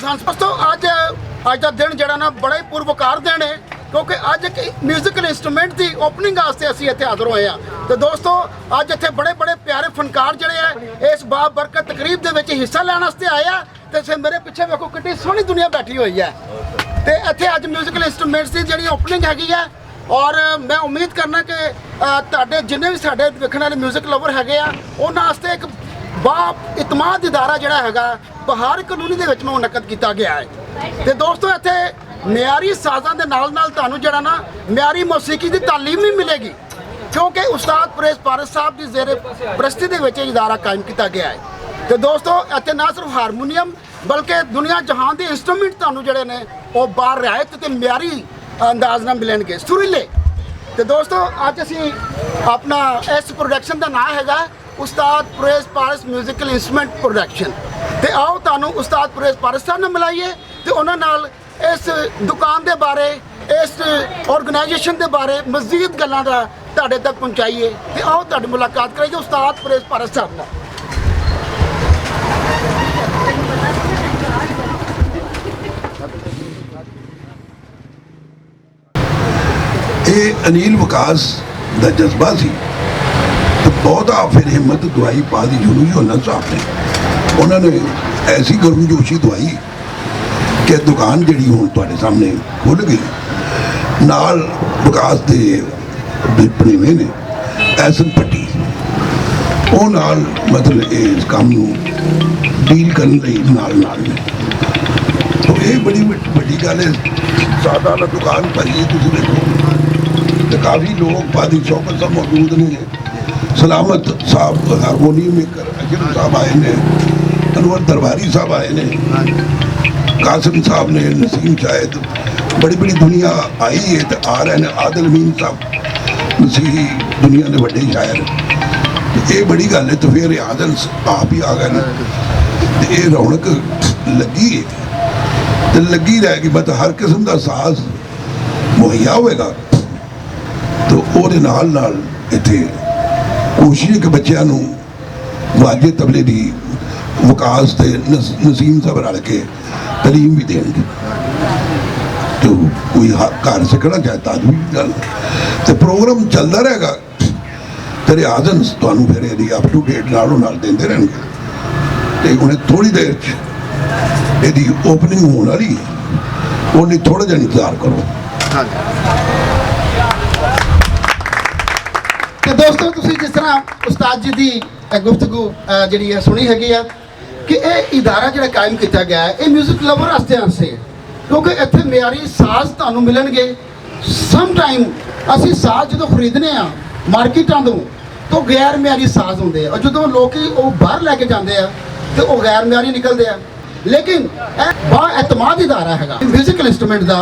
खान दोस्तों अज का दिन जरा ना बड़ा ही पुरवकार दिन है क्योंकि अज एक म्यूजिकल इंस्ट्रूमेंट की ओपनिंग वास्ते असीं इत्थे हाज़र होए हैं। तो दोस्तों अज इत्थे बड़े बड़े प्यारे फनकार जिहड़े है इस बाबरकत तकरीब दे विच हिस्सा लैण वास्ते आए आ। ते मेरे पिछे वेखो कितनी सोहनी दुनिया बैठी हुई है। तो इत्थे अज म्यूजिकल इंस्ट्रूमेंट्स की जिहड़ी ओपनिंग हैगी है और मैं उम्मीद करना कि तुहाडे जिन्ने भी साडे वेखण वाले म्यूजिक लवर हैगे आ उन्हां वास्ते एक बा इतमाद इदारा जिहड़ा हैगा बहार कलोनी दे विच मुनक्कद कीता गया है। तो दोस्तों इत्थे मियारी साज़ां दे नाल नाल तुहानूं जिहड़ा ना मियारी मौसीकी की तालीम भी मिलेगी क्योंकि उस्ताद परेश पारस साहब की जेरे परस्ती दे विच इदारा कायम किया गया है। तो दोस्तों इत्थे ना सिर्फ हारमोनीयम बल्कि दुनिया जहान के इंस्ट्रूमेंट तुहानूं जिहड़े ने वो बार रियायत ते मियारी अंदाज नाल मिलणगे सुरीले। तो दोस्तों अज असीं अपना इस प्रोडक्शन का नाम हैगा उस्ताद परेश पारस म्यूजिकल इंस्ट्रूमेंट प्रोडक्शन। तो आओ तुहानूं उस्ताद परेश पारस साहब नाल मिलाइए तो उन्हां नाल इस दुकान के बारे इस ऑर्गेनाइजेशन के बारे मजीद गल्लां दा तुहाडे तक पहुँचाइए। तो आओ तुहाडी मुलाकात कराइए उस्ताद परेश पारस साहब नाल। ये अनिल विकास का जज्बा सी तो बहुत फिर हिम्मत दवाई पा दी जुनून होना साहब ने उन्होंने ऐसी गर्मजोशी दवाई कि दुकान जी हूँ तुहाडे सामने खुल गई। नाल विकास के भणेवे ने ऐसन पट्टी वो नाल मतलब इस काम डील करने नाल नाल ने। तो ये बड़ी बड़ी गल है। सादा दुकान भरी तुम देखो तो काफ़ी लोग पादी शौकत साहब मौजूद ने, सलामत साहब हारमोनियम मेकर अजम साहब आए ने, अनवर दरबारी साहब आए ने, कासिम साहब ने, नसीम शायद बड़ी बड़ी दुनिया आई है तो आ रहे हैं। आदिल अमीन साहब मसीही दुनिया के बड़े शायर। तो ये बड़ी गल है। तो फिर आदिल आप ही आ गए ना तो ये रौनक लगी है तो लगी रहेगी। मतलब हर किस्म का साज मुहैया होएगा तो ਉਹਦੇ ਨਾਲ ਇੱਥੇ कोशिश कि बच्चों वाजे तबले की विकास से नसीम साहब रल के तलीम भी देंगे। तो कोई घर सीखना चाहे तद भी गल तो प्रोग्राम चलता रहेगा। तो रियाजन तुहानूं फिर यदि अप टू डेट नालों नाल देंदे रहेंगे। तो उन्हें थोड़ी देर यदि ओपनिंग होने वाली है उन्हें थोड़ा जिहा इंतजार करो। तो दोस्तों तुसीं जिस तरह उस्ताद जी की गुफ्तगू जी सुनी हैगी है कि यह इदारा जो कायम किया गया है ये म्यूजिक लवर वास्ते है क्योंकि इत्थे मियारी साज तुहानूं मिलणगे। सम टाइम असीं साज जो खरीदने मार्केटां तो गैर मियारी साज होंदे और जो लोग बाहर लैके जाते हैं तो वह गैर मियारी निकलते हैं। लेकिन बा एतमाद इदारा है म्यूजिकल इंस्ट्रूमेंट का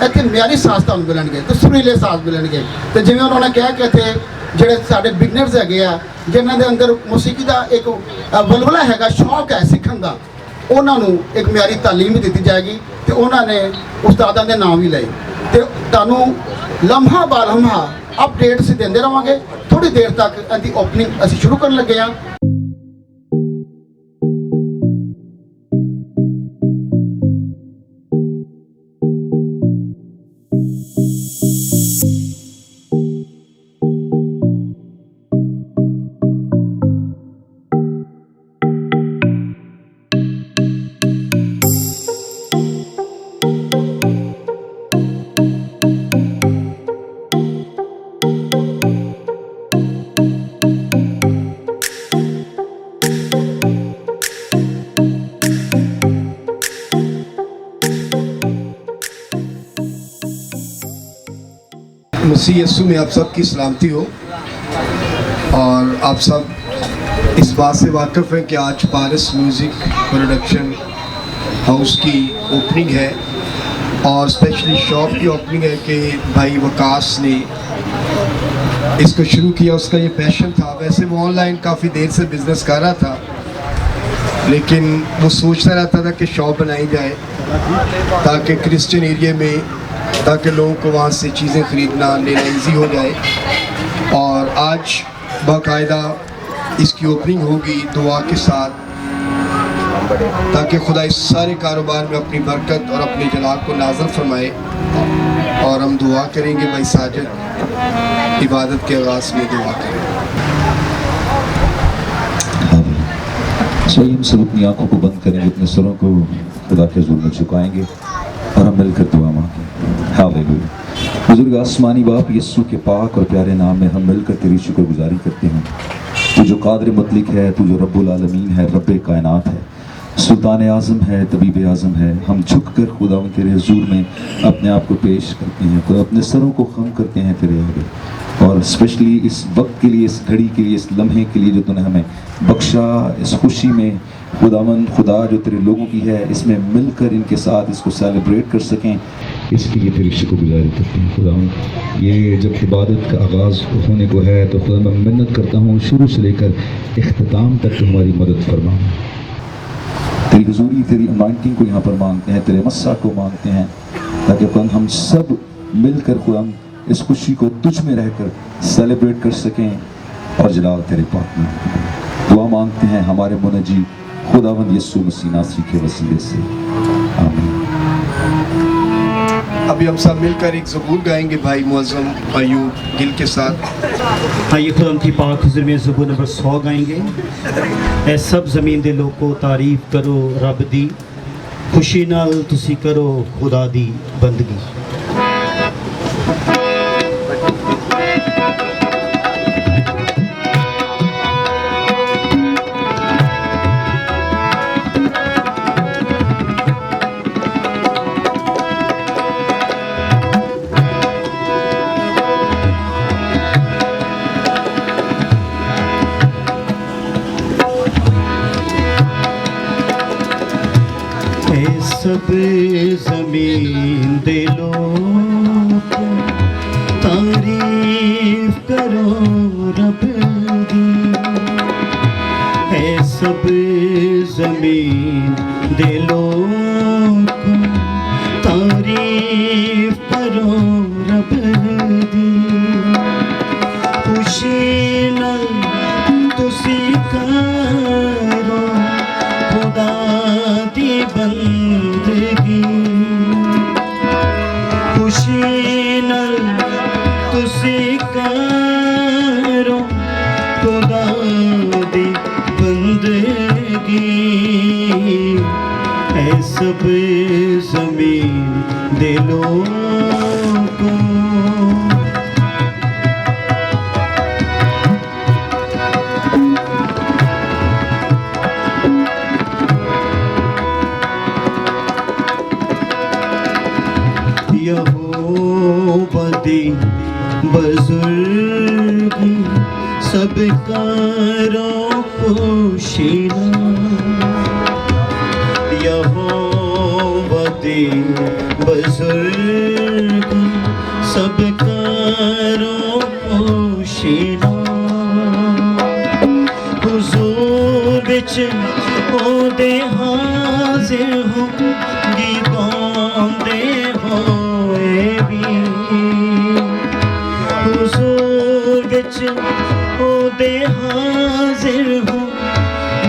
इत्थे मियारी साज तुहानूं मिलणगे तो सुरीले साज मिलणगे। तो जिवें उन्होंने कहा कि इत्थे ਜਿਹੜੇ ਸਾਡੇ ਬਿਗਨਰਸ ਹੈਗੇ ਆ ਜਿਨ੍ਹਾਂ ਦੇ ਅੰਦਰ ਮੌਸੀਕੀ ਦਾ ਇੱਕ ਬਲਬਲਾ ਹੈਗਾ ਸ਼ੌਕ ਹੈ ਸਿੱਖਣ ਦਾ ਉਹਨਾਂ ਨੂੰ ਇੱਕ ਮਿਆਰੀ ਤਾਲੀਮ ਵੀ ਦਿੱਤੀ ਜਾਏਗੀ ਤੇ ਉਹਨਾਂ ਨੇ ਉਸਤਾਦਾਂ ਦੇ ਨਾਮ ਵੀ ਲਏ ਤੇ ਤੁਹਾਨੂੰ ਲਮਹਾ ਬਾ ਲਮਹਾ ਅਪਡੇਟ ਅਸੀਂ ਦਿੰਦੇ ਰਵਾਂਗੇ। ਥੋੜੀ ਦੇਰ ਤੱਕ ਇਹਦੀ ਓਪਨਿੰਗ ਅਸੀਂ ਸ਼ੁਰੂ ਕਰਨ ਲੱਗੇ ਹਾਂ। मसीह यस्सु में आप सब की सलामती हो और आप सब इस बात से वाकिफ़ हैं कि आज पारस म्यूज़िक प्रोडक्शन हाउस की ओपनिंग है और स्पेशली शॉप की ओपनिंग है कि भाई वकास ने इसको शुरू किया। उसका ये पैशन था। वैसे वो ऑनलाइन काफ़ी देर से बिज़नेस कर रहा था लेकिन वो सोचता रहता था कि शॉप बनाई जाए ताकि क्रिश्चियन एरिया में ताकि लोगों को वहाँ से चीज़ें ख़रीदना लेना ईजी हो जाए। और आज बाकायदा इसकी ओपनिंग होगी दुआ के साथ बढ़े। ताकि खुदा इस सारे कारोबार में अपनी बरकत और अपने जलाल को नाज़िल फरमाए। और हम दुआ करेंगे भाई साजिद इबादत के आगाज़ में दुआ करें। सही, हम सब अपनी आंखों को बंद करेंगे, अपने सरों को खुदा के हुज़ूर में झुकाएंगे और हम मिलकर दुआ मांगेंगे। हालेलुया। बुजुर्ग आसमानी बाप यीशु के पाक और प्यारे नाम में हम मिलकर तेरी शुक्रगुजारी करते हैं। तू जो कादिर मुतलिक है, तू जो रब्बुल आलमीन है, रब्बे कायनात है, सुल्तान आज़म है, तबीब आज़म है। हम झुक कर खुदा तेरे हुज़ूर में अपने आप को पेश करते हैं, खुदा अपने सरों को खम करते हैं तेरे आगे। और स्पेशली इस वक्त के लिए, इस घड़ी के लिए, इस लम्हे के लिए जो तूने हमें बख्शा, इस खुशी में खुदावंद खुदा जो तेरे लोगों की है, इसमें मिलकर इनके साथ इसको सेलिब्रेट कर सकें, इसके लिए तेरी शुक्रगुजारी करते हैं खुदावंद। ये जब इबादत का आगाज़ होने को है तो खुदा मैं मिन्नत करता हूँ शुरू से लेकर इख्तिताम तक तो हमारी मदद फरमा। तेरी हुजूरी, तेरी अनॉइंटिंग को यहाँ पर मांगते हैं, तेरे मस्सा को मांगते हैं, ताकि अपन हम सब मिलकर खुदा इस खुशी को तुझ में रहकर सेलिब्रेट कर सकें और जलाल तेरे पाक में। दुआ मांगते हैं हमारे मुनजी खुदावंद यीशु मसीह नासरी के वसीले से, आमीन। अभी हम सब मिलकर एक ज़बूर गाएंगे भाई मुअज़्ज़म अयूब गिल के साथ। आइए खुदा की पाक हुज़ूर में ज़बूर नंबर 100 गाएंगे। ऐ सब ज़मीन दे लोगों तारीफ करो रब दी, खुशी नाल तुसी करो खुदा दी बंदगी। सब ज़मीन दे लोग तारीफ करो रब दी, है सब ज़मीन दे लोग तारीफ करो रब दी। खुशी नाल तुसी करो खुदा दी बंदगी, खुशी नाल तुसी करो खुदा दी बंदगी। है सब ज़मीन दे लोगों यहोवा दी बुजुर्गी सब करो खुशी नाल। यहोवा दी बुजुर्गी सब करो खुशी नाल। हुजूर विच ओदे हाज़िर हो गीत गांदे होए भी, हुजूर विच ओदे हाज़िर हो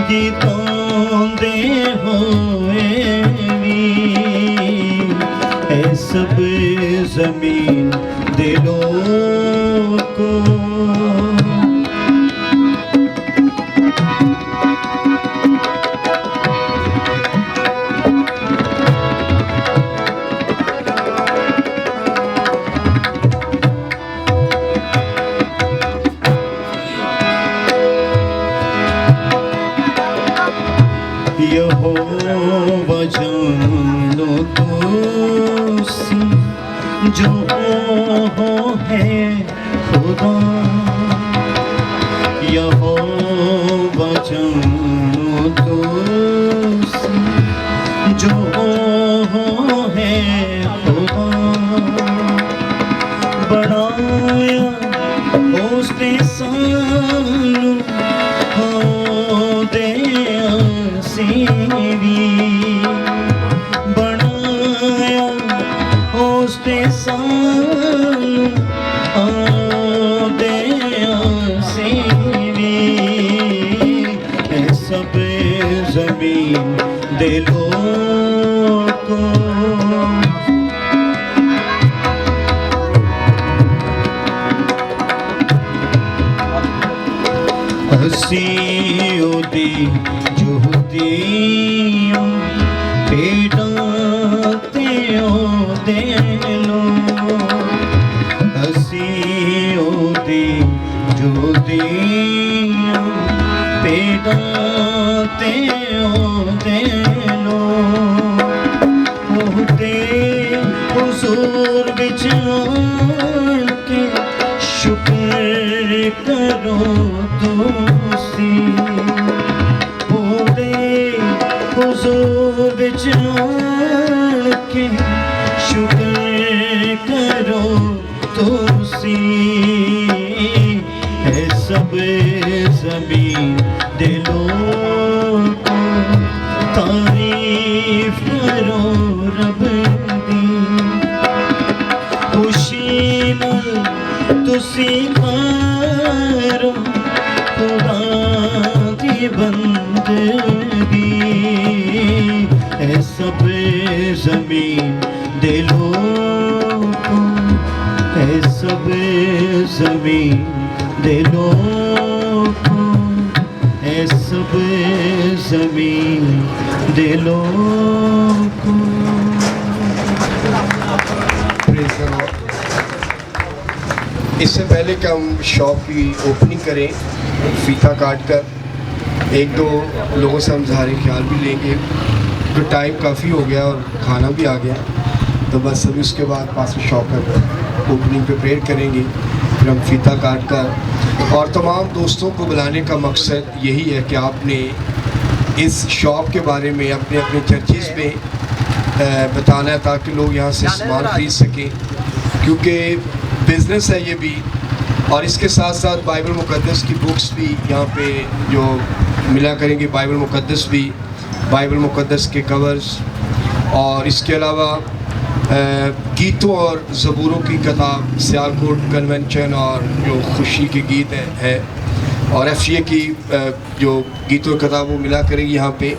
गीत गांदे होए भी। ऐ सब ज़मीन दे लोगों यहोवा जानो तुसी जो हो है खुदा। यहोवा जानो तुसी जो हो है खुदा। बढ़ाया उसने सानू हो दे बनाया उसने सानू दे सीवी। सब ज़मीन दिलों को। हंसियों दी जुहदियों पेड़ातेओ दिलों, हंसियों दी जुहदियों पेड़ातेओ दिलों, मुहते हुजूर विच आके शुक्र करो तुसी, मुहते हुजूर विच आके शुक्र करो तुसी, है सब ज़मीन दिलों को तारीफ करो रब दी, खुशी नाल तुसी करो खुदा दी बंदगी, है सब ज़मीन दिलों को, है सब ज़मीन दिलों को, है सब ज़मीन दिलों को। Praise the Lord. इससे पहले कि हम शॉप की ओपनिंग करें, फीता काट कर एक दो लोगों से हम ज़ाहिर ख्याल भी लेंगे, तो टाइम काफ़ी हो गया और खाना भी आ गया, तो बस अभी उसके बाद पास शॉप पर ओपनिंग प्रिपेयर करेंगे, फिर हम फीता काट कर। और तमाम दोस्तों को बुलाने का मकसद यही है कि आपने इस शॉप के बारे में अपने अपने चर्चिज़ में बताना है, ताकि लोग यहाँ से सामान खरीद सकें, क्योंकि बिज़नेस है ये भी, और इसके साथ साथ बाइबल मुक़द्दस की बुक्स भी यहाँ पे जो मिला करेंगे, बाइबल मुक़द्दस भी, बाइबल मुक़द्दस के कवर्स, और इसके अलावा गीतों और ज़बूरों की किताब, सियालकोट कन्वेंशन और जो खुशी के गीत है और FCA की जो गीतों की किताब वो मिला करेंगी यहाँ पे।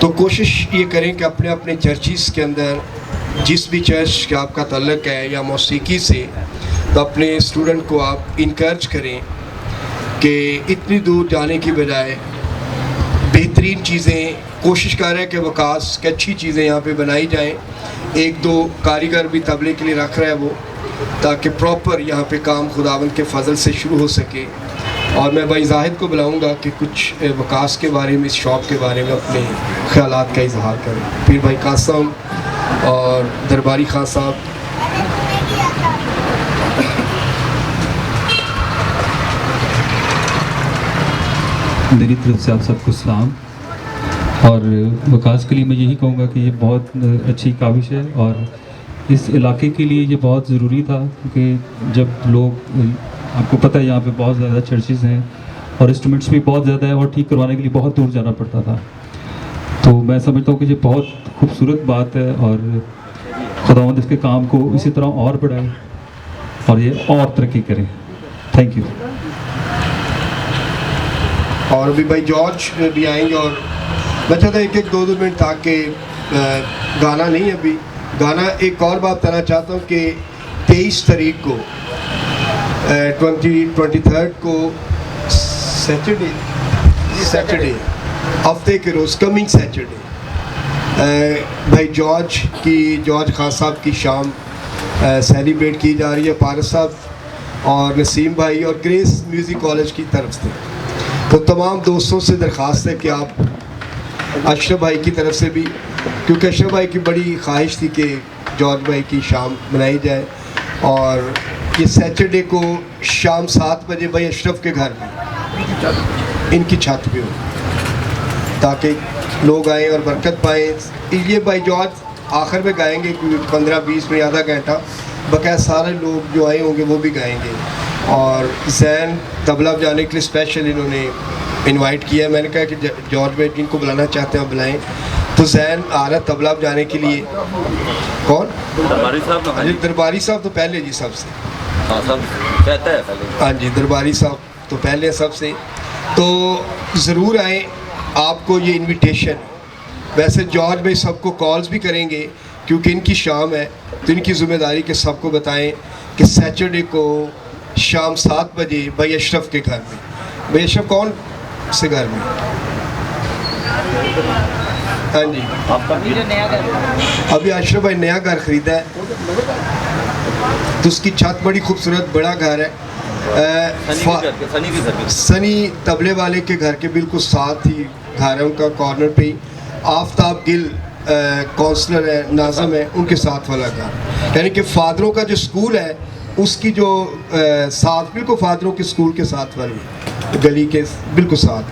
तो कोशिश ये करें कि अपने अपने चर्चिज़ के अंदर जिस भी चर्च का आपका तल्लक है या मौसीकी से, तो अपने स्टूडेंट को आप इनकरेज करें कि इतनी दूर जाने की बजाय बेहतरीन चीज़ें कोशिश कर रहे हैं कि वकास की अच्छी चीज़ें यहाँ पे बनाई जाएं। एक दो कारीगर भी तबले के लिए रख रहा है वो, ताकि प्रॉपर यहाँ पे काम खुदावंद के फजल से शुरू हो सके। और मैं भाई जाहिद को बुलाऊंगा कि कुछ वकास के बारे में, इस शॉप के बारे में अपने ख्यालात का इजहार करें। फिर भाई कासम और दरबारी खान साहब। मेरी तरफ से आप सबको सलाम। और वकास के लिए मैं यही कहूँगा कि ये बहुत अच्छी काविश है और इस इलाके के लिए ये बहुत ज़रूरी था, क्योंकि जब लोग, आपको पता है यहाँ पे बहुत ज़्यादा चर्चेज़ हैं और इंस्ट्रूमेंट्स भी बहुत ज़्यादा है और ठीक करवाने के लिए बहुत दूर जाना पड़ता था। तो मैं समझता हूँ कि ये बहुत खूबसूरत बात है और खुदावंद इसके काम को इसी तरह और बढ़ाए और ये और तरक्की करें। Thank you. और अभी भाई जॉर्ज भी आएंगे और मैं चाहता एक दो मिनट ताकि गाना नहीं, अभी गाना एक और बात कहना चाहता हूँ कि 23 तारीख को 23 को सैटरडे हफ्ते के रोज़ कमिंग सैटरडे भाई जॉर्ज खान साहब की शाम सेलिब्रेट की जा रही है, पारस साहब और नसीम भाई और ग्रेस म्यूज़िक कॉलेज की तरफ से। तो तमाम दोस्तों से दरख्वास्त है कि आप अशरफ भाई की तरफ से भी, क्योंकि अशरफ भाई की बड़ी ख्वाहिश थी कि जॉर्ज भाई की शाम बनाई जाए, और ये सैटरडे को शाम 7 बजे भाई अशरफ के घर में इनकी छत पे हो, ताकि लोग आएँ और बरकत पाएँ। ये भाई जॉर्ज आखिर में गाएंगे 15-20 मिनट, आधा घंटा, बकायदा सारे लोग जो आए होंगे वो भी गाएंगे। और जैन तबला बजाने के लिए स्पेशल इन्होंने इनवाइट किया है। मैंने कहा कि जॉर्ज भाई जिनको बुलाना चाहते हैं बुलाएं। तो जैन आ रहा तबला बजाने के लिए। कौन? दरबारी साहब। दरबारी साहब तो पहले जी सबसे। हाँ सब कहता है पहले। हाँ जी, दरबारी साहब तो पहले सबसे। तो ज़रूर आएँ, आपको ये इनविटेशन वैसे जॉर्ज भाई सबको कॉल्स भी करेंगे क्योंकि इनकी शाम है, तो इनकी ज़िम्मेदारी के सबको बताएं कि सैटरडे को शाम 7 बजे भाई अशरफ के घर में। भाई अशरफ कौन से घर में? हाँ जी, अभी अशरफ भाई नया घर ख़रीदा है, तो उसकी छत बड़ी खूबसूरत बड़ा घर है। सनी तबले वाले के घर के बिल्कुल साथ ही घर है उनका, कॉर्नर पे ही। आफ्ताब गिल काउंसलर है, नाज़म है, उनके साथ वाला घर, यानी कि फादरों का जो स्कूल है उसकी जो साथ, बिल्कुल फादरों के स्कूल के साथ वाली गली के बिल्कुल साथ।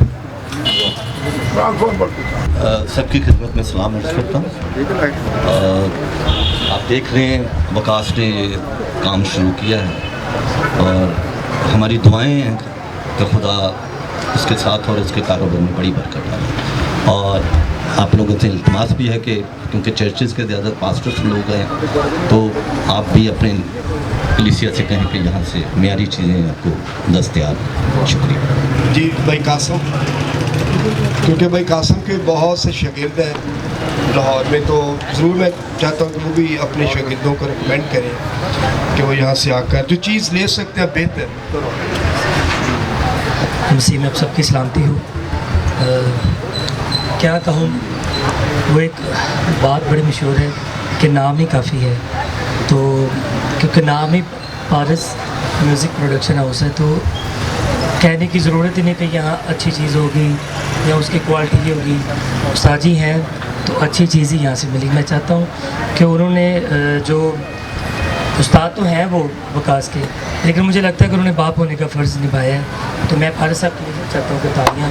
सबकी खिदमत में सलाम अर्ज़ करता हूँ। आप देख रहे हैं वकास ने काम शुरू किया है और हमारी दुआएं हैं कि खुदा उसके साथ और उसके कारोबार में बड़ी बरकत डाले। और आप लोगों से इल्तिमास भी है कि क्योंकि चर्चेज़ के ज़्यादा पास्टर्स लोग हैं, तो आप भी अपने कलीसिया से कहें कि यहाँ से मेयारी चीज़ें आपको दस्तयाब। शुक्रिया जी। भाई कासम, क्योंकि भाई कासम के बहुत से शागिर्द हैं लाहौर में, तो ज़रूर मैं चाहता हूँ कि वो भी अपने शागिर्दों को रिकमेंड करें कि वो यहाँ से आकर जो चीज़ ले सकते हैं बेहतर। मसीह में आप सबकी सलामती हो। क्या कहूँ, वो एक बात बड़ी मशहूर है कि नाम ही काफ़ी है, तो क्योंकि नाम ही पारस म्यूज़िक प्रोडक्शन हाउस है, तो कहने की ज़रूरत ही नहीं कि यहाँ अच्छी चीज़ होगी या उसकी क्वालिटी होगी। साजी हैं तो अच्छी चीज़ ही यहाँ से मिली। मैं चाहता हूँ कि उन्होंने जो उस्ताद तो हैं वो वकास के, लेकिन मुझे लगता है कि उन्होंने बाप होने का फ़र्ज़ निभाया है, तो मैं फारिस साहब के लिए चाहता हूँ कि तालियाँ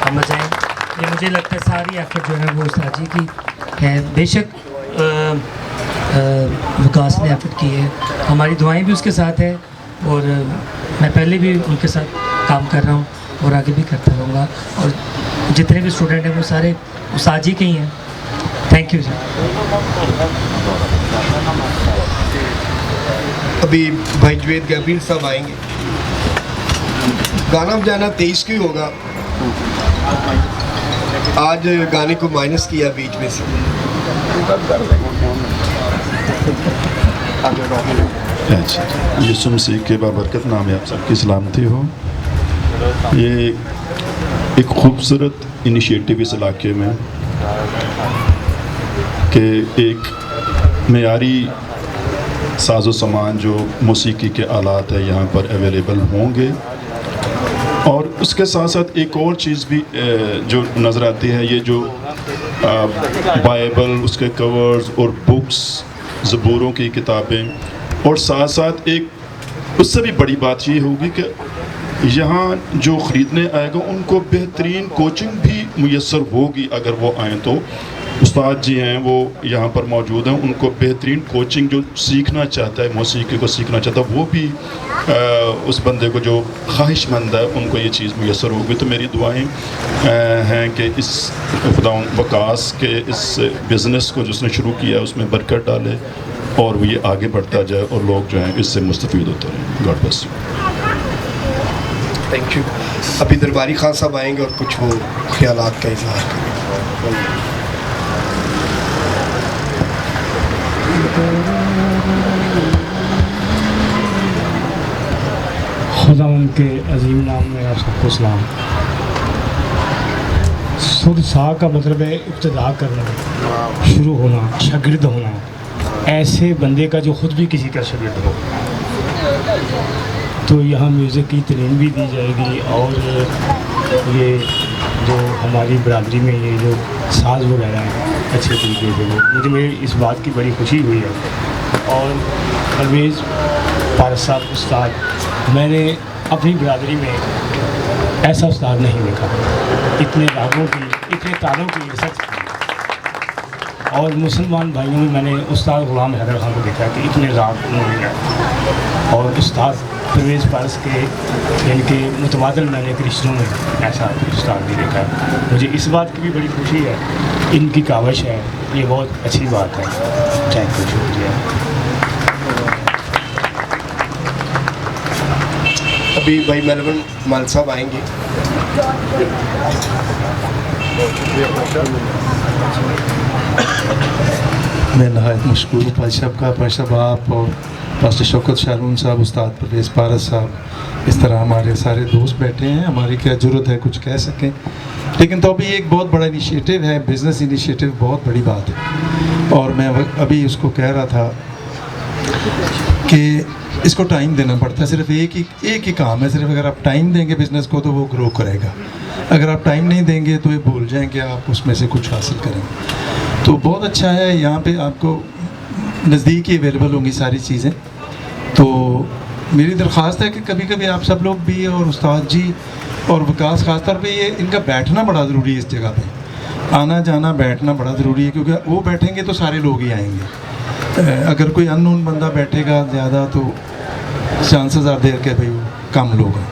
हम बजाएँ। ये मुझे लगता है सारी एफर्ट जो है वो उस्ताद जी की है। बेशक वकास ने एफर्ट की है, हमारी दुआएं भी उसके साथ है, और मैं पहले भी उनके साथ काम कर रहा हूँ और आगे भी करता रहूँगा, और जितने भी स्टूडेंट हैं वो सारे उस्ताद जी के ही हैं। Thank you sir. अभी भाई जवेद गैबरील साहब आएंगे। गाना बजाना 23 की होगा, आज गाने को माइनस किया बीच में से। अच्छा, यीशु मसीह के बाबरकत नाम है, आप सबकी सलामती हो। ये एक खूबसूरत इनिशिएटिव इस इलाके में कि एक मेयारी साजो सामान जो मौसीकी के आलात है यहाँ पर अवेलेबल होंगे, और उसके साथ साथ एक और चीज़ भी जो नज़र आती है, ये जो बाइबल, उसके कवर्स और बुक्स, ज़बूरों की किताबें, और साथ साथ एक उससे भी बड़ी बात ये होगी कि यहाँ जो ख़रीदने आएगा उनको बेहतरीन कोचिंग भी मुयस्सर होगी। अगर वो आएँ तो उस्ताद जी हैं वो यहाँ पर मौजूद हैं, उनको बेहतरीन कोचिंग, जो सीखना चाहता है, मौसीकी को सीखना चाहता है, वो भी उस बंदे को जो ख्वाहिशमंद है उनको ये चीज़ मुयस्सर होगी। तो मेरी दुआएं हैं कि इस खुदा वकास के इस बिज़नेस को जिसने शुरू किया है उसमें बरकत डाले और वो ये आगे बढ़ता जाए और लोग जो हैं इससे मुस्तफ़ीद होते रहें। God bless you. Thank you. अभी दरबारी खान साहब आएंगे और कुछ वो ख्यालात का इजहार करेंगे। खुदा उनके अजीम नाम में आप सबको सलाम। सुर सा का मतलब है इब्तिदा करना, शुरू होना, शागिर्द होना, ऐसे बंदे का जो ख़ुद भी किसी का शागिर्द हो। तो यहाँ म्यूज़िक की तालीम भी दी जाएगी, और ये जो हमारी बरादरी में ये जो साज वगैरह हैं अच्छे तरीके से, मुझे मेरी इस बात की बड़ी खुशी हुई है। और परवेज़ फारस साहब उस्ताद, मैंने अपनी बरादरी में ऐसा उस्ताद नहीं देखा, इतने रागों की, इतने तारों की रिसर्च की। और मुसलमान भाइयों में मैंने उस्ताद ग़ुलाम हैदर खान को देखा कि इतने राग उन्होंने गाए, और उस्ताद परवेज़ फारस के इनके मुतबादल मैंने क्रिश्चनों में ऐसा उस्ताद भी देखा है। मुझे इस बात की भी बड़ी खुशी है, इनकी काविश है, ये बहुत अच्छी बात है। थैंक यू, शुक्रिया। अभी भाई मेलबर्न माल साहब आएंगे। मैं नहायत मशकूर हूँ भाई साहब का, भाई साहब आप और पास्टर शौकत शारून साहब, उस्ताद परवेज़ पारस साहब, इस तरह हमारे सारे दोस्त बैठे हैं। हमारी क्या ज़रूरत है कुछ कह सकें, लेकिन तो अभी एक बहुत बड़ा इनिशिएटिव है, बिज़नेस इनिशिएटिव, बहुत बड़ी बात है। और मैं अभी उसको कह रहा था कि इसको टाइम देना पड़ता है। सिर्फ एक ही काम है, सिर्फ अगर आप टाइम देंगे बिज़नेस को तो वो ग्रो करेगा। अगर आप टाइम नहीं देंगे तो ये भूल जाएंगे आप उसमें से कुछ हासिल करेंगे। तो बहुत अच्छा है, यहाँ पे आपको नज़दीक ही अवेलेबल होंगी सारी चीज़ें। तो मेरी दरख्वास्त है कि कभी कभी आप सब लोग भी और उस्ताद जी और विकास खास तौर पे ये इनका बैठना बड़ा ज़रूरी है, इस जगह पे आना जाना बैठना बड़ा ज़रूरी है, क्योंकि वो बैठेंगे तो सारे लोग ही आएंगे। अगर कोई अननोन बंदा बैठेगा ज़्यादा तो चांसेस आर देयर के भाई वो कम लोग हैं।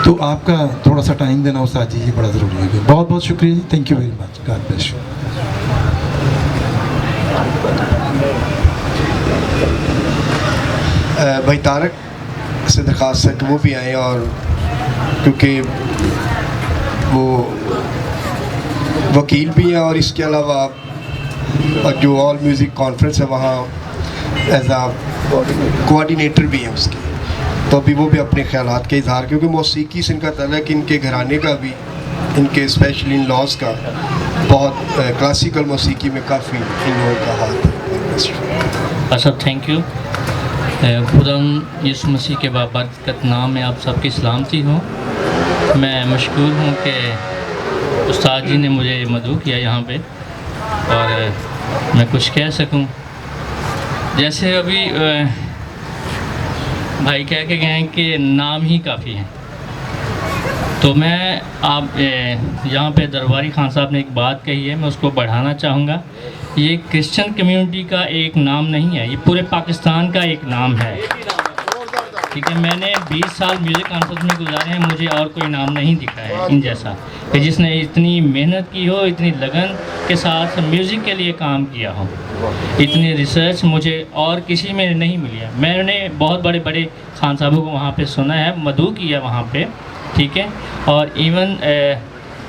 तो आपका थोड़ा सा टाइम देना उस्ताद जी ये बड़ा ज़रूरी है। बहुत बहुत शुक्रिया जी, thank you very much, God bless you. भाई तारक से दरख्वास्त है कि वो भी आए, और क्योंकि वो वकील भी हैं और इसके अलावा और जो ऑल म्यूज़िक कॉन्फ्रेंस है वहाँ एज आ कोऑर्डिनेटर भी हैं उसके। तो अभी वो भी अपने ख्यालात के इजहार, क्योंकि मौसीकी से इनका तल्लुक़ इनके घराने का भी, इनके स्पेशली इन लॉज का बहुत क्लासिकल मौसीकी में काफ़ी इन लोगों का हाथ है। अच्छा, थैंक यू। खुदा यीशु मसीह के बाबरकत नाम में आप सबकी सलामती हो। मैं मशकूर हूँ कि उस्ताद जी ने मुझे मदऊ किया यहाँ पे और मैं कुछ कह सकूँ। जैसे अभी भाई कह के गए हैं कि नाम ही काफ़ी है, तो मैं आप यहाँ पे दरबारी खान साहब ने एक बात कही है, मैं उसको बढ़ाना चाहूँगा। ये क्रिश्चियन कम्युनिटी का एक नाम नहीं है, ये पूरे पाकिस्तान का एक नाम है, ठीक है। मैंने 20 साल म्यूज़िक कॉन्सर्ट में गुजारे हैं, मुझे और कोई नाम नहीं दिखा है इन जैसा कि जिसने इतनी मेहनत की हो, इतनी लगन के साथ म्यूज़िक के लिए काम किया हो, इतनी रिसर्च मुझे और किसी में नहीं मिली है। मैंने बहुत बड़े बड़े खान साहबों को वहाँ पे सुना है, मदऊ किया वहाँ पे, ठीक है। और इवन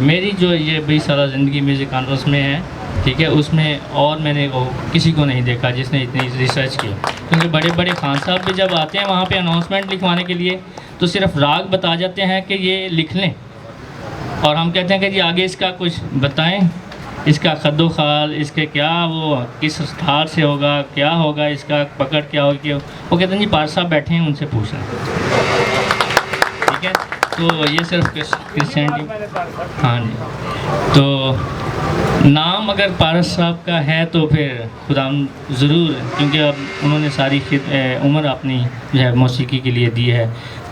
मेरी जो ये 20 साल ज़िंदगी म्यूज़िक कॉन्फ्रेंस में है, ठीक है, उसमें और मैंने किसी को नहीं देखा जिसने इतनी रिसर्च की। क्योंकि बड़े बड़े खान साहब भी जब आते हैं वहाँ पे अनाउंसमेंट लिखवाने के लिए तो सिर्फ राग बता जाते हैं कि ये लिख लें, और हम कहते हैं कि जी आगे इसका कुछ बताएं, इसका खद्दो खाल, इसके क्या वो किस ठार से होगा, क्या होगा, इसका पकड़ क्या होगी। वो कहते हैं जी पार साहब बैठे हैं, उनसे पूछ लें, ठीक है। तो ये सिर्फ क्रिश्चियनिटी, हाँ जी। तो नाम अगर पारस साहब का है तो फिर खुदा ज़रूर, क्योंकि अब उन्होंने सारी उम्र अपनी जो है मौसीकी के लिए दी है,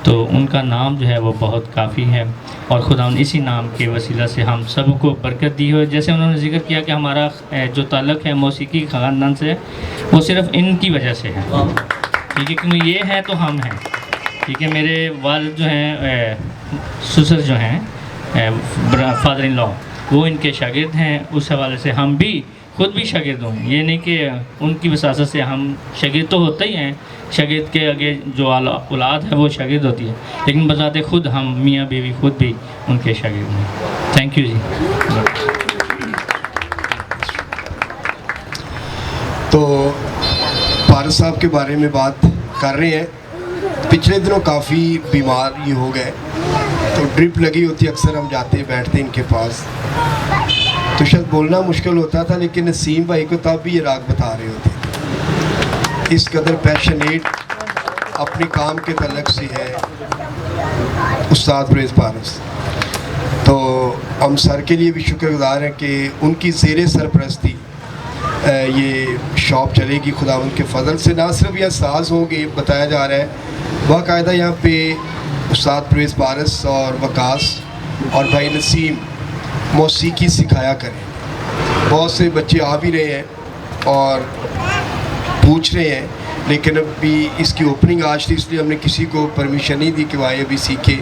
तो उनका नाम जो है वो बहुत काफ़ी है। और खुदा इसी नाम के वसीला से हम सबको बरकत दी हो। जैसे उन्होंने जिक्र किया कि हमारा जो ताल्लुक़ है मौसीकी ख़ानदान से, वो सिर्फ इनकी वजह से है, ठीक है, क्योंकि ये हैं तो हम हैं, ठीक है। मेरे वालिद जो हैं, ससुर जो हैं, फादर इन लॉ, वो इनके शागिर्द हैं। उस हवाले से हम भी खुद भी शागिर्द हों, ये नहीं कि उनकी वसासत से हम शागिर्द तो होते ही हैं, शागिर्द के आगे जो औलाद है वो शागिर्द होती है, लेकिन बजाते खुद हम मियाँ बीवी खुद भी उनके शागिर्द हैं। थैंक यू जी। तो पारस साहब के बारे में बात कर रहे हैं। पिछले दिनों काफ़ी बीमार ये हो गए, तो ड्रिप लगी होती, अक्सर हम जाते बैठते इनके पास, तो शायद बोलना मुश्किल होता था, लेकिन नसीम भाई को तब भी ये राग बता रहे होते। इस कदर पैशनेट अपने काम के तल्लुक़ से है उस्ताद परवेज़ पारस। तो हम सर के लिए भी शुक्रगुजार हैं कि उनकी ज़ेरे सरपरस्ती ये शॉप चलेगी खुदा उनके फ़ज़ल से। ना सिर्फ यह साज होंगे, बताया जा रहा है बाकायदा यहाँ पे उस्ताद परवेज़ पारस और वकास और भाई नसीम मौसीकी सिखाया करें। बहुत से बच्चे आ भी रहे हैं और पूछ रहे हैं, लेकिन अभी इसकी ओपनिंग आज थी, इसलिए हमने किसी को परमिशन नहीं दी कि वो आए अभी सीखे,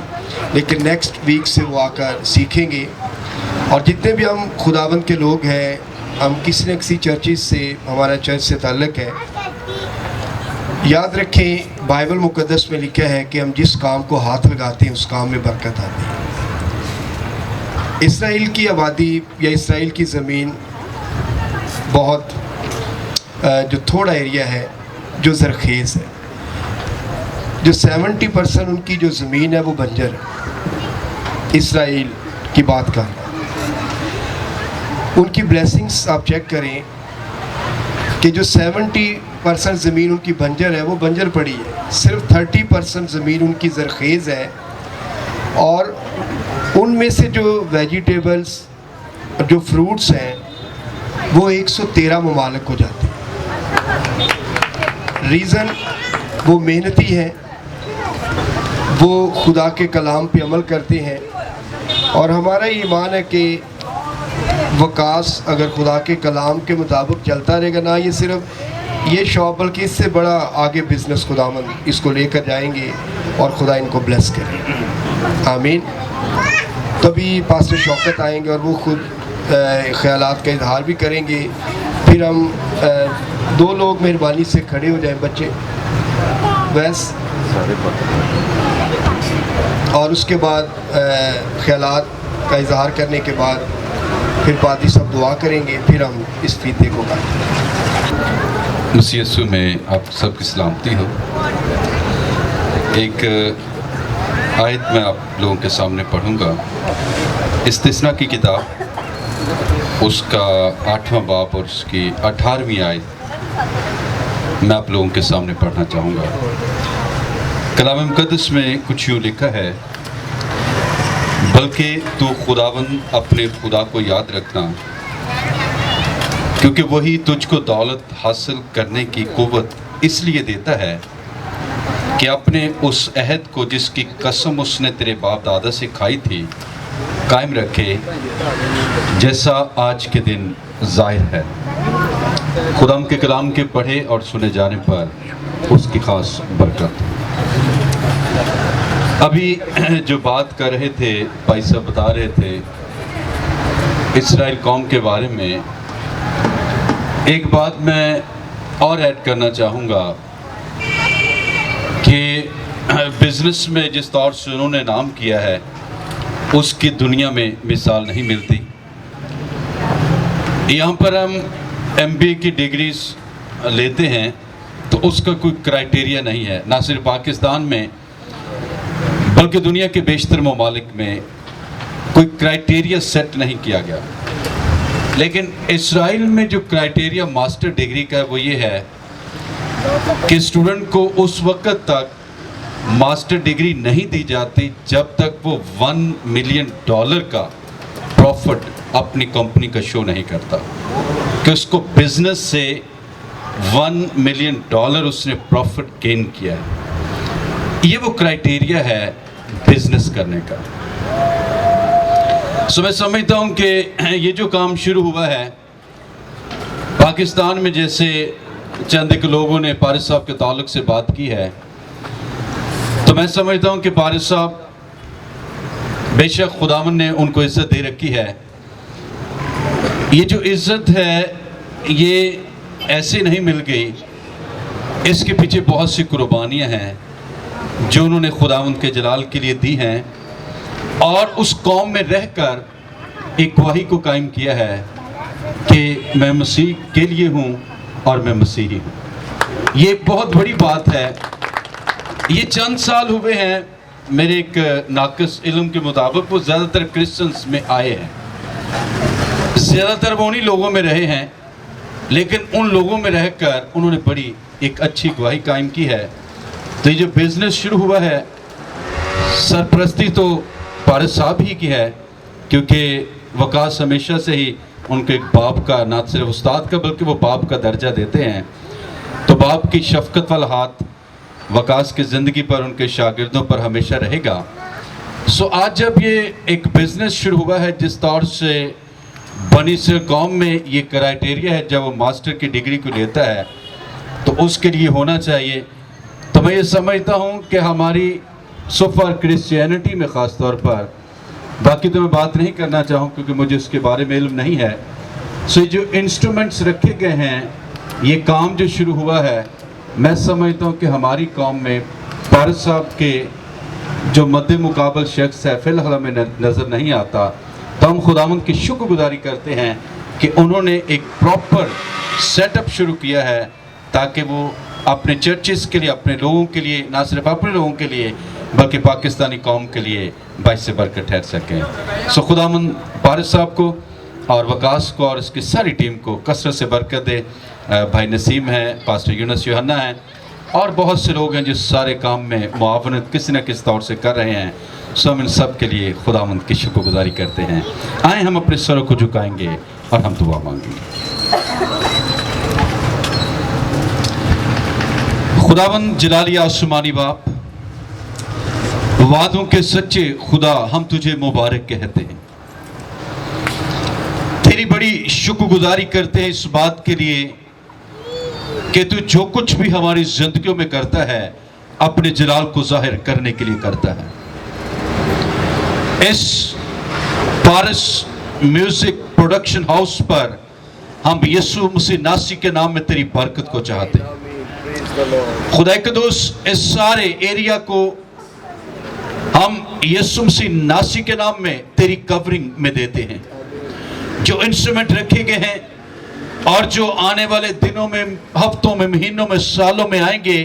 लेकिन नेक्स्ट वीक से वो आकर सीखेंगे। और जितने भी हम खुदावंद के लोग हैं, हम किसी न किसी चर्चिज़ से, हमारा चर्च से ताल्लुक़ है। याद रखें, बाइबल मुक़द्दस में लिखा है कि हम जिस काम को हाथ लगाते हैं उस काम में बरकत आती है। इसराइल की आबादी या इसराइल की ज़मीन बहुत जो थोड़ा एरिया है जो ज़रखेज़ है, जो 70% उनकी जो ज़मीन है वो बंजर है। इसराइल की बात कर रहा हूँ। उनकी ब्लेसिंग्स आप चेक करें कि जो 70% ज़मीन उनकी बंजर है वो बंजर पड़ी है, सिर्फ 30% ज़मीन उनकी ज़रखेज़ है। और उनमें से जो वेजिटेबल्स जो फ्रूट्स हैं वो 113 ममालिक को जाते हैं। रीज़न वो मेहनती हैं, वो खुदा के कलाम पे अमल करते हैं। और हमारा ये ईमान है कि वकास अगर खुदा के कलाम के मुताबिक चलता रहेगा ना, ये सिर्फ ये शॉप बल्कि इससे बड़ा आगे बिज़नेस खुदावंद इसको लेकर जाएंगे और खुदा इनको ब्लेस करें। आमीन। तभी पास्टर शौकत आएंगे और वो खुद ख्यालात का इजहार भी करेंगे। फिर हम 2 लोग मेहरबानी से खड़े हो जाएं बच्चे बस, और उसके बाद ख्यालात का इजहार करने के बाद फिर पादी सब दुआ करेंगे, फिर हम इस फीते को काटेंगे। मसीह यीशु में आप सबकी सलामती हो। एक आयत मैं आप लोगों के सामने पढ़ूंगा, इस्तिस्ना की किताब उसका 8वां बाब और उसकी 18वीं आयत मैं आप लोगों के सामने पढ़ना चाहूँगा। कलाम मुक़द्दस में कुछ यूँ लिखा है, बल्कि तू खुदावंद अपने खुदा को याद रखना, क्योंकि वही तुझको दौलत हासिल करने की कुव्वत इसलिए देता है कि अपने उस अहद को जिसकी कसम उसने तेरे बाप दादा से खाई थी कायम रखे, जैसा आज के दिन ज़ाहिर है। खुदाम के कलाम के पढ़े और सुने जाने पर उसकी ख़ास बरकत। अभी जो बात कर रहे थे, भाई साहब बता रहे थे इस्राइल कौम के बारे में, एक बात मैं और ऐड करना चाहूँगा कि बिज़नेस में जिस तौर से उन्होंने नाम किया है उसकी दुनिया में मिसाल नहीं मिलती। यहाँ पर हम MBA की डिग्रीज लेते हैं तो उसका कोई क्राइटेरिया नहीं है, ना सिर्फ पाकिस्तान में बल्कि दुनिया के बेशतर ममालिक में कोई क्राइटेरिया सेट नहीं किया गया। लेकिन इस्राइल में जो क्राइटेरिया मास्टर डिग्री का है वो ये है कि स्टूडेंट को उस वक्त तक मास्टर डिग्री नहीं दी जाती जब तक वो $1 मिलियन का प्रॉफिट अपनी कंपनी का शो नहीं करता, कि उसको बिजनेस से $1 मिलियन उसने प्रॉफिट गेन किया है। ये वो क्राइटेरिया है बिजनेस करने का। सो मैं समझता हूँ कि ये जो काम शुरू हुआ है पाकिस्तान में, जैसे चंद एक लोगों ने पारिस साहब के ताल्लुक से बात की है, तो मैं समझता हूँ कि पारिस साहब बेशक खुदावन ने उनको इज़्ज़त दे रखी है। ये जो इज़्ज़त है ये ऐसे नहीं मिल गई, इसके पीछे बहुत सी कुर्बानियाँ हैं जो उन्होंने खुदावंद के जलाल के लिए दी हैं, और उस कौम में रहकर एक गवाही को कायम किया है कि मैं मसीह के लिए हूँ और मैं मसीही हूँ। ये एक बहुत बड़ी बात है। ये चंद साल हुए हैं, मेरे एक नाक़िस इल्म के मुताबिक वो ज़्यादातर क्रिश्चियंस में आए हैं, ज़्यादातर वो उन्हीं लोगों में रहे हैं, लेकिन उन लोगों में रहकर उन्होंने बड़ी एक अच्छी गवाही कायम की है। तो ये जो बिज़नेस शुरू हुआ है, सरपरस्ती तो पारिस साहब ही की है, क्योंकि वकास हमेशा से ही उनको एक बाप का, ना सिर्फ उस्ताद का बल्कि वो बाप का दर्जा देते हैं। तो बाप की शफ़क़त वाला हाथ वकास की ज़िंदगी पर, उनके शागिर्दों पर हमेशा रहेगा। सो आज जब ये एक बिज़नेस शुरू हुआ है, जिस तौर से बनी इस्राइल कौम में ये क्राइटेरिया है जब वो मास्टर की डिग्री को लेता है तो उसके लिए होना चाहिए। तो मैं ये समझता हूँ कि हमारी सुपर क्रिश्चियनिटी में ख़ास तौर पर, बाकी तो मैं बात नहीं करना चाहूँ क्योंकि मुझे उसके बारे में इल्म नहीं है। सो जो इंस्ट्रूमेंट्स रखे गए हैं, ये काम जो शुरू हुआ है, मैं समझता हूँ कि हमारी कौम में पारिस साहब के जो मद्दे मुकाबल शख्स है फ़िलहाल हमें नज़र नहीं आता। तो हम खुदावंद की शुक्रगुजारी करते हैं कि उन्होंने एक प्रॉपर सेटअप शुरू किया है ताकि वो अपने चर्चेस के लिए, अपने लोगों के लिए, ना सिर्फ अपने लोगों के लिए बल्कि पाकिस्तानी कौम के लिए बाइस से बरकत ठहर सकें। सो खुदावंद पारिस साहब को और वकास को और इसकी सारी टीम को कसरत से बरकत दे। भाई नसीम है, पास्टर यूनुस यूहन्ना है और बहुत से लोग हैं जो सारे काम में मुआवनत किसी न किसी तौर से कर रहे हैं। सो हम इन सब के लिए खुदावंद की शुक्रगुजारी करते हैं। आए हम अपने सरों को झुकाएंगे और हम दुआ मांगेंगे। खुदावंद जलाली आसमानी बाप, वादों के सच्चे खुदा, हम तुझे मुबारक कहते हैं। तेरी बड़ी शुक्रगुजारी करते हैं इस बात के लिए कि तू जो कुछ भी हमारी जिंदगियों में करता है अपने जलाल को जाहिर करने के लिए करता है। इस पारस म्यूजिक प्रोडक्शन हाउस पर हम यीशु मसीह नासी के नाम में तेरी बरकत को चाहते हैं। खुदा कदूस, इस सारे एरिया को हम यीशु मसीह नासी के नाम में तेरी कवरिंग में देते हैं। जो इंस्ट्रूमेंट रखे गए हैं और जो आने वाले दिनों में, हफ्तों में, महीनों में, सालों में आएंगे,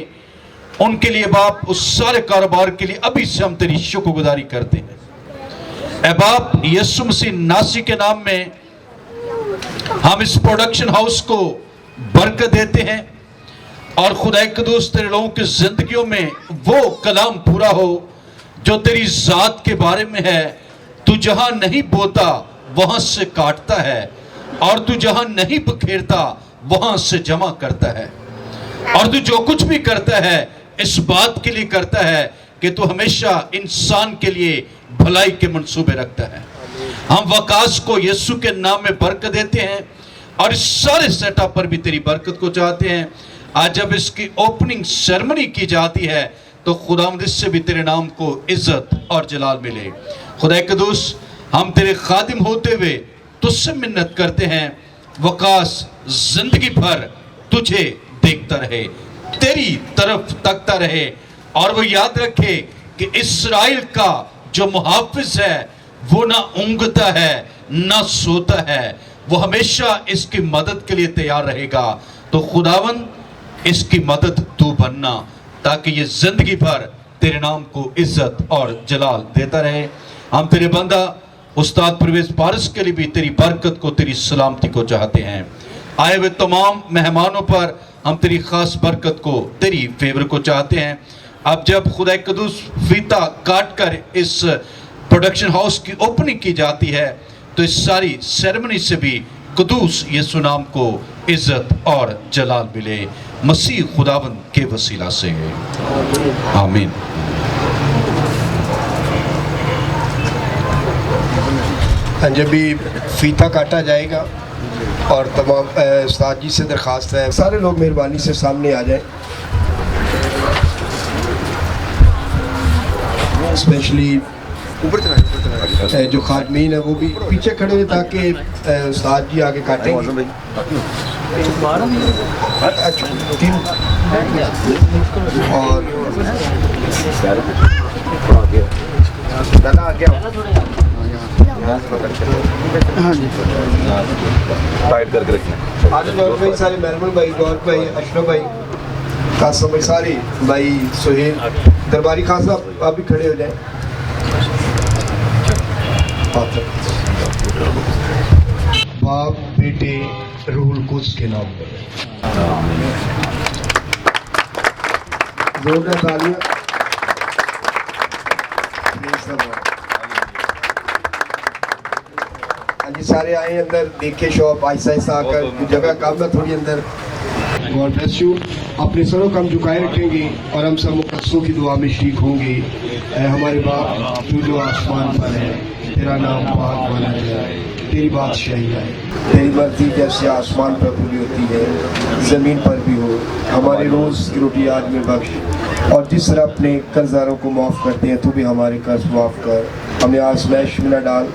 उनके लिए बाप, उस सारे कारोबार के लिए अभी से हम तेरी शुक्रगुजारी करते हैं। ऐ बाप, यीशु मसीह नासी के नाम में हम इस प्रोडक्शन हाउस को बरकत देते हैं और खुदा कदूस तेरे लोगों की जिंदगियों में वो कलाम पूरा हो जो तेरी जात के बारे में है। तू जहां नहीं बोता वहां से काटता है और तू जहां नहीं बखेरता वहां से जमा करता है, और तू जो कुछ भी करता है इस बात के लिए करता है कि तू हमेशा इंसान के लिए भलाई के मंसूबे रखता है। हम वकास को यीशु के नाम में बरकत देते हैं और इस सारे सेटअप पर भी तेरी बरकत को चाहते हैं। आज जब इसकी ओपनिंग सेरेमनी की जाती है तो खुदावंद इससे भी तेरे नाम को इज्जत और जलाल मिले। खुदा कदूस, हम तेरे खादिम होते हुए तुझसे मिन्नत करते हैं, वकास जिंदगी भर तुझे देखता रहे, तेरी तरफ तकता रहे और वो याद रखे कि इस्राएल का जो मुहाफिज है वो ना ऊँघता है ना सोता है, वो हमेशा इसकी मदद के लिए तैयार रहेगा। तो खुदावंद, इसकी मदद तू बनना ताकि ये जिंदगी भर तेरे नाम को इज्जत और जलाल देता रहे। हम तेरे बंदा उस्ताद परवेज पारस के लिए भी तेरी बरकत को, तेरी सलामती को चाहते हैं। आए हुए तमाम मेहमानों पर हम तेरी खास बरकत को, तेरी फेवर को चाहते हैं। अब जब खुदा कदूस फीता काट कर इस प्रोडक्शन हाउस की ओपनिंग की जाती है तो इस सारी सेरेमनी से भी कदूस यीशु नाम को इज्जत और जलाल मिले, मसीह खुदावंद के वसीला से। आमीन। जब भी फीता काटा जाएगा और तमाम उस्ताद जी से दरख्वास्त है सारे लोग मेहरबानी से सामने आ जाएं, स्पेशली जो खादमीन है वो भी पीछे खड़े हुए ताकि उस्ताद जी आगे काटेंगे। और टाइट करके रखना। आज भाई सारे मेहरबान भाई, गौर भाई, अशरफ भाई, कासम भाई, सारे भाई, सुहेल, दरबारी खान साहब आप भी खड़े हो जाएं। बाप बेटे रूहुल कुद्स के नाम पर जोरदार तालियां। जी सारे आए अंदर, देखे शॉप आहिस्ता आहिस्ता आकर, जगह कम है थोड़ी अंदर। God bless you. अपने सरों को हम झुकाए रखेंगे और हम सब मुकद्दसों की दुआ में शरीक होंगे। हमारे बाप तू जो आसमान पर है, तेरा नाम पाक माना जाए, तेरी बादशाही आए, तेरी मर्जी जैसे आसमान पर पूरी होती है ज़मीन पर भी हो। हमारे रोज़ की रोटी आज में बख्श, और जिस तरह अपने कर्जदारों को माफ़ करते हैं तू भी हमारे कर्ज माफ़ कर। हमें आज़माइश में न डाल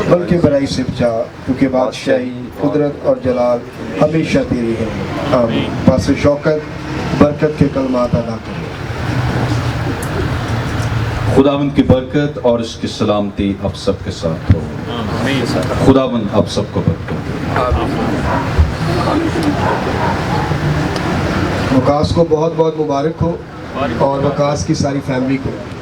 बल्कि बुराई से बचा, क्योंकि बादशाही, कुदरत और जलाल हमेशा तेरी है। आमीन। पास शौकत बरकत के कलमात अदा करें। खुदावंद की बरकत और इसकी सलामती अब सबके साथ हो। खुदावंद अब सबको बरकत दे। वकास को बहुत बहुत मुबारक हो और वकास की सारी फैमिली को।